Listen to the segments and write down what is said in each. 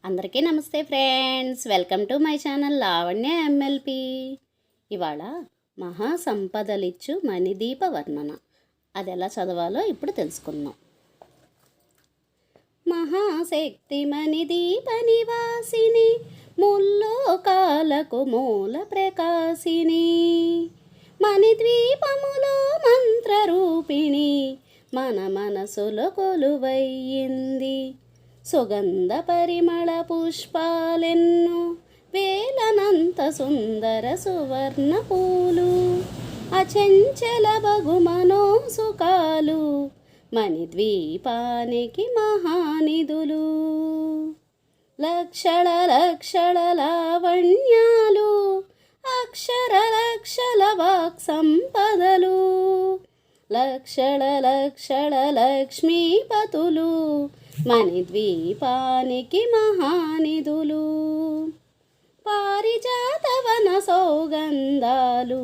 అందరికీ నమస్తే friends, welcome to my channel Lavanya MLP. ఇవాళ మహాసంపదలిచ్చు మణిదీప వర్ణన. అది ఎలా చదవాలో ఇప్పుడు తెలుసుకుందాం. మహాశక్తి మణిదీప నివాసిని, ముల్లోకాలకు మూల ప్రకాశిని, మణిద్వీపములో మంత్రరూపిణి, మన మనసులో కొలువయ్యింది. సుగంధ పరిమళ పుష్పాలెన్నో, వేలనంత సుందర సువర్ణ పూలు, అచంచల బగు మనోసుకాలు, మణిద్వీపానికి మహానిధులు. లక్షల లక్షల లావణ్యాలు, అక్షర లక్షల వాక్ సంపదలు, లక్షల లక్షల లక్ష్మీపతులు, మణిద్వీపానికి మహానిధులు. పారిజాతవన సౌగంధాలు,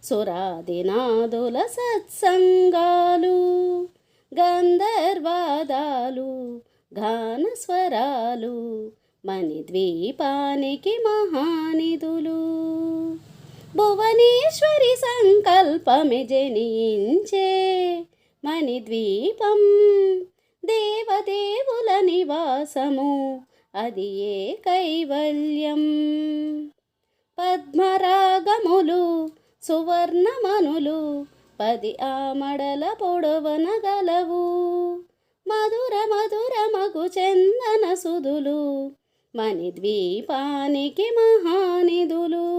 సురాదినాదుల సత్సంగాలు, గంధర్వాదాలు, గానస్వరాలు, మణిద్వీపానికి మహానిధులు. భువనేశ్వరి సంకల్పమే జనించే మణిద్వీపం, దేవదేవుల నివాసము, అది ఏ కైవల్యం. పద్మరాగములు సువర్ణమనులు, 10 ఆమడల పొడవన గలవు, మధుర మధుర మగు చందన సుధులు, మణిద్వీపానికి మహానిధులు.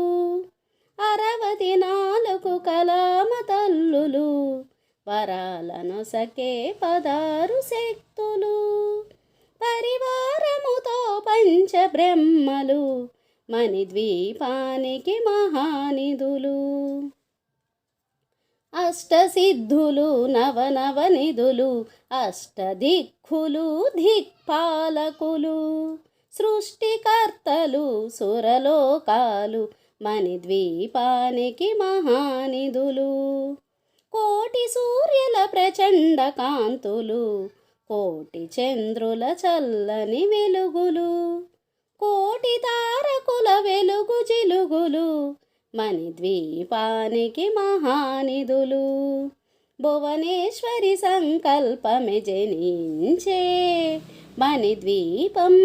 64 కలామ తల్లులు, వరాలను సకే 16 శక్తులు, పరివారముతో పంచబ్రహ్మలు, మణిద్వీపానికి మహానిధులు. అష్టసిద్ధులు నవనవనిధులు, అష్టదిక్కులు దిక్పాలకులు, సృష్టికర్తలు సురలోకాలు, మణిద్వీపానికి మహానిధులు. కోటి సూర్యుల ప్రచండ కాంతులు, కోటి చంద్రుల చల్లని వెలుగులు, కోటి తారకుల వెలుగు జిలుగులు, మణిద్వీపానికి మహానిధులు. భువనేశ్వరి సంకల్పమే జనించే మణిద్వీపం,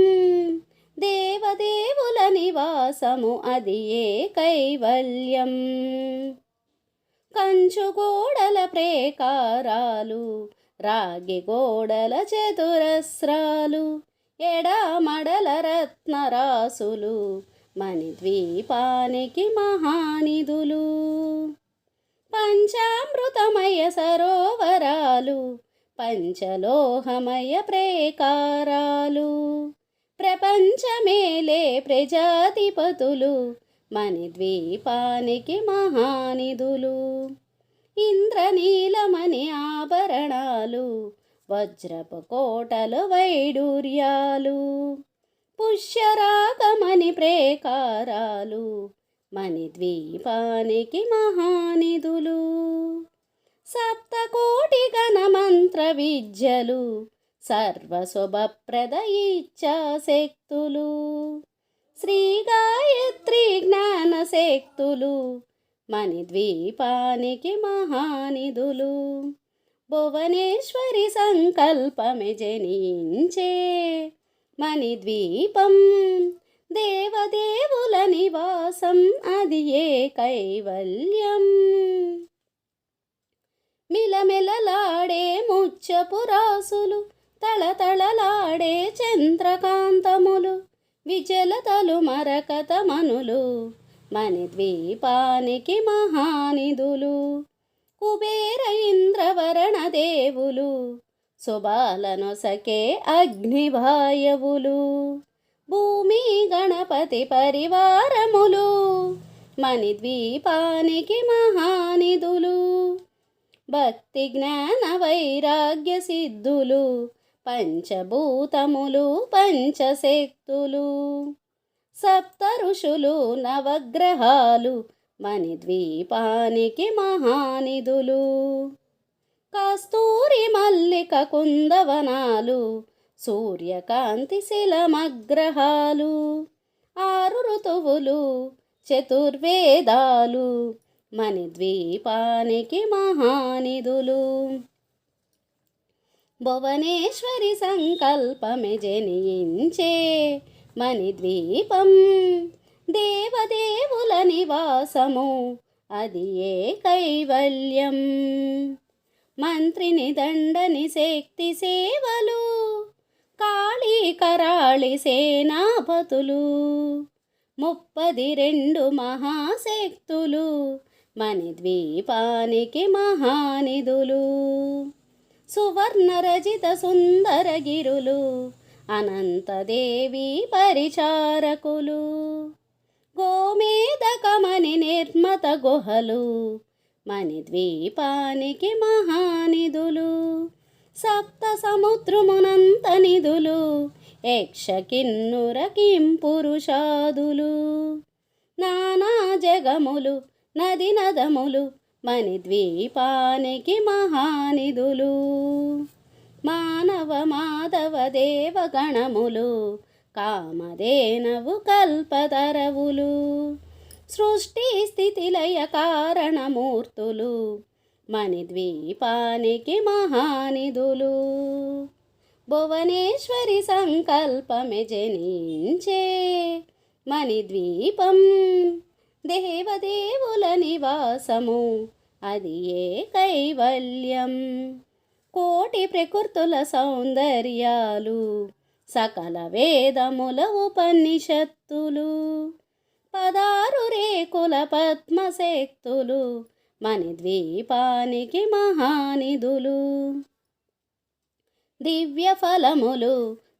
దేవదేవుల నివాసము, అది ఏ కైవల్యం. కంచు గోడల ప్రేకారాలు, రాగి గోడల చతురస్రాలు, ఎడమడల రత్నరాసులు, మణిద్వీపానికి మహానిధులు. పంచామృతమయ సరోవరాలు, పంచలోహమయ ప్రేకారాలు, ప్రపంచమేలే ప్రజాధిపతులు, మణిద్వీపానికి మహానిధులు. ఇంద్రనీలమణి ఆభరణాలు, వజ్రపు కోటలు వైడూర్యాలు, పుష్యరాగమణి ప్రేకారాలు, మణిద్వీపానికి మహానిధులు. సప్తకోటి గణమంత్ర విద్యలు, సర్వశుభప్రద ఇచ్ఛాశక్తులు, శ్రీ గాయత్రి జ్ఞానశక్తులు, మణిద్వీపానికి మహానిధులు. భువనేశ్వరి సంకల్పమే జనించే మణిద్వీపం, దేవదేవుల నివాసం, అది ఏ కైవల్యం. మిలమిలలాడే ముత్యపు రాసులు, తళతళలాడే చంద్రకాంతములు, విచలతలు మరకత మనులు, మణిద్వీపానికి మహానిధులు. కుబేర ఇంద్రవరణ దేవులు, శుభాలను సకే అగ్నివాయవులు, భూమి గణపతి పరివారములు, మణిద్వీపానికి మహానిధులు. భక్తి జ్ఞాన వైరాగ్య సిద్ధులు, పంచభూతములు పంచశక్తులు, సప్త ఋషులు నవగ్రహాలు, మణిద్వీపానికి మహానిధులు. కస్తూరి మల్లిక కుందవనాలు, సూర్యకాంతి శిలమగ్రహాలు 6 ఋతువులు చతుర్వేదాలు మణిద్వీపానికి మహానిధులు. భువనేశ్వరి సంకల్పమే జనించే మణిద్వీపం దేవదేవుల నివాసము అది ఏ కైవల్యం. మంత్రిని దండని శక్తి సేవలు కాళీ కరాళి సేనాపతులు 32 మహాశక్తులు మణిద్వీపానికి మహానిధులు. సువర్ణ రజిత సుందరగిరులు అనంతదేవి పరిచారకులు. గోమేదకమణి నిర్మత గుహలు మణిద్వీపానికి మహానిధులు. సప్త సముద్రమునంత నిధులు యక్ష కిన్నుర కింపురుషాదులు. నానా జగములు నది నదములు మణిద్వీపానికి మహానిధులు. మానవ మాధవ దేవగణములు కామధేనవు కల్పతరవులు. సృష్టి స్థితి లయ కారణమూర్తులు మణిద్వీపానికి మహానిధులు. భువనేశ్వరి సంకల్పమే జనించే మణిద్వీపం దేవదేవుల నివాసము అది ఏ కైవల్యం. కోటి ప్రకృతుల సౌందర్యాలు సకల వేదముల ఉపనిషత్తులు 16 రేకుల పద్మశక్తులు మణిద్వీపానికి మహానిధులు. దివ్య ఫలములు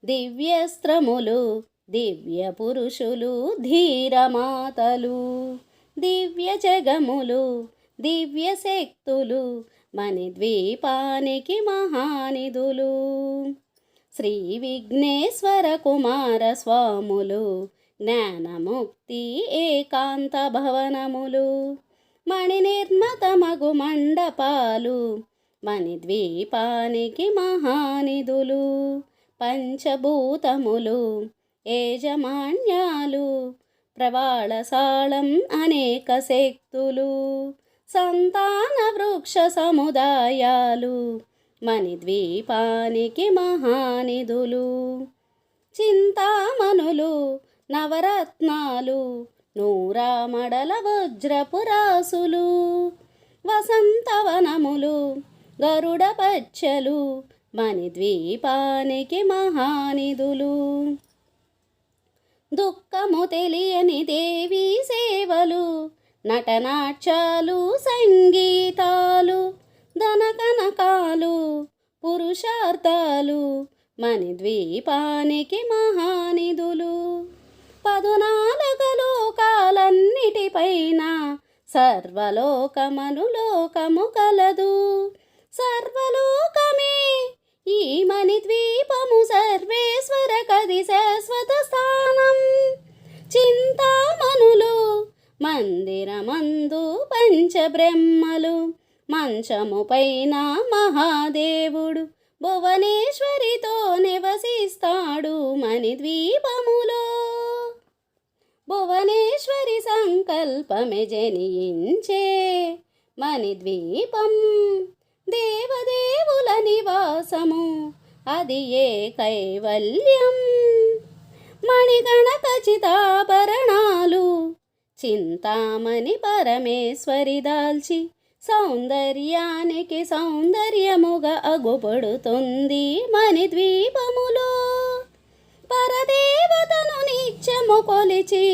దివ్యస్త్రములు దివ్య పురుషులు ధీరమాతలు. దివ్య జగములు దివ్య శక్తులు మణిద్వీపానికి మహానిధులు. శ్రీ విఘ్నేశ్వర కుమార స్వాములు జ్ఞానముక్తి ఏకాంత భవనములు. మణి నిర్మత మగు మండపాలు మణిద్వీపానికి మహానిధులు. పంచభూతములు యాజమాన్యాలు ప్రవాళసాళం అనేక శక్తులు. సంతాన వృక్ష సముదాయాలు మణిద్వీపానికి మహానిధులు. చింతామణులు నవరత్నాలు నూరామడల వజ్రపురాసులు. వసంతవనములు గరుడ పచ్చలు మణిద్వీపానికి మహానిధులు. దుఃఖము తెలియని దేవీ సేవలు నటనాట్యాలు సంగీతాలు ధనకనకాలు పురుషార్థాలు మణిద్వీపానికి మహానిధులు. 14 లోకాలన్నిటిపైన సర్వలోకమను లోకము కలదు. సర్వలోకమే ఈ మణిద్వీపము సర్వేశ్వర కది శాశ్వత స్థానం. చింతామణులు మందిరమందు పంచబ్రహ్మలు మంచము పైన మహాదేవుడు భువనేశ్వరితో నివసిస్తాడు మణిద్వీపములో. భువనేశ్వరి సంకల్పమే జనించే మణిద్వీపం దేవదేవుల నివాసము అది ఏ కైవల్యం. మణిగణ ఖచ్చితాభరణాలు చింతామణి పరమేశ్వరి దాల్చి సౌందర్యానికి సౌందర్యముగా అగుపడుతుంది మణిద్వీపములో. పరదేవతను నిత్యము కొలిచి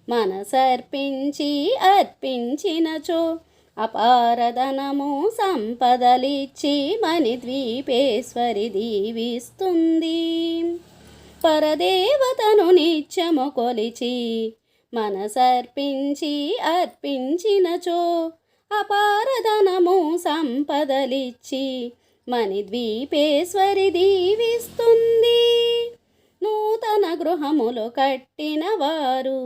మనసర్పించి అర్పించినచో అపారధనము సంపదలిచ్చి మణిద్వీపేశ్వరి దీవిస్తుంది. పరదేవతను నిత్యము కొలిచి మనసర్పించి అర్పించినచో అపారధనము సంపదలిచ్చి మణిద్వీపేశ్వరి దీవిస్తుంది. నూతన గృహములు కట్టిన వారు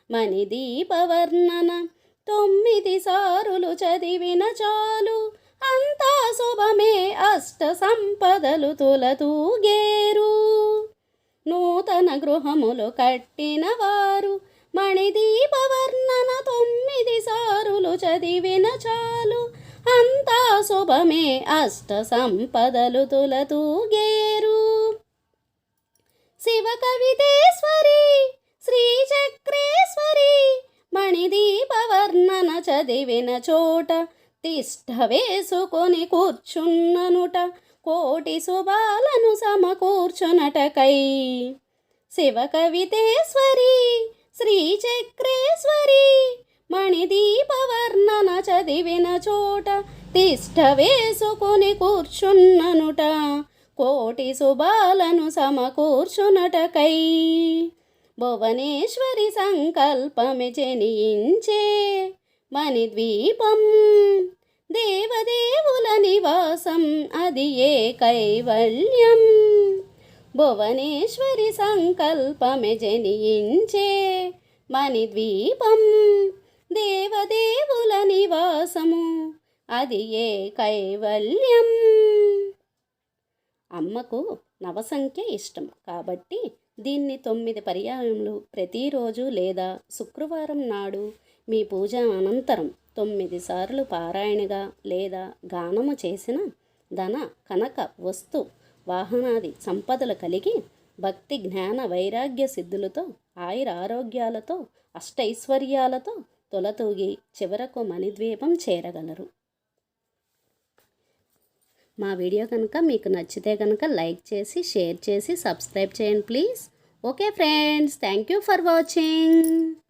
మణిదీపవర్ణన 9 సారులు చదివిన చాలు అంతా శుభమే అష్ట సంపదలు తులతూగేరు. నూతన గృహములు కట్టిన వారు మణిదీపవర్ణన 9 సారులు చదివిన చాలు. అంతా శుభమే అష్ట సంపదలు తులతూగేరు. శివ కవితేశ్వరి శ్రీచక్రేశ్వరి మణిదీపవర్ణన చదివిన చోట తిష్ట వేసుకొని కూర్చున్ననుట కోటి శుభాలను సమకూర్చునటకై. శివ కవితేశ్వరి శ్రీచక్రేశ్వరి మణిదీపవర్ణన చదివిన చోట తిష్ట వేసుకొని కూర్చున్ననుట కోటి శుభాలను సమకూర్చునటకై. భువనేశ్వరి సంకల్పమే జనించే మణిద్వీపం దేవదేవుల నివాసం అది ఏ కైవల్యం. భువనేశ్వరి సంకల్పమే జనించే మణిద్వీపం దేవదేవుల నివాసము అది ఏ కైవల్యం. అమ్మకు నవసంఖ్య ఇష్టం కాబట్టి దీన్ని 9 పర్యాయములు ప్రతిరోజు లేదా శుక్రవారం నాడు మీ పూజ అనంతరం 9 సార్లు పారాయణగా లేదా గానము చేసిన ధన కనక వస్తు వాహనాది సంపదలు కలిగి భక్తి జ్ఞాన వైరాగ్య సిద్ధులతో ఆయుర ఆరోగ్యాలతో అష్టైశ్వర్యాలతో తొలతూగి చివరకు మణిద్వీపం చేరగలరు. మా వీడియో కనుక మీకు నచ్చితే కనుక లైక్ చేసి షేర్ చేసి సబ్స్క్రైబ్ చేయండి please. Okay friends, thank you for watching.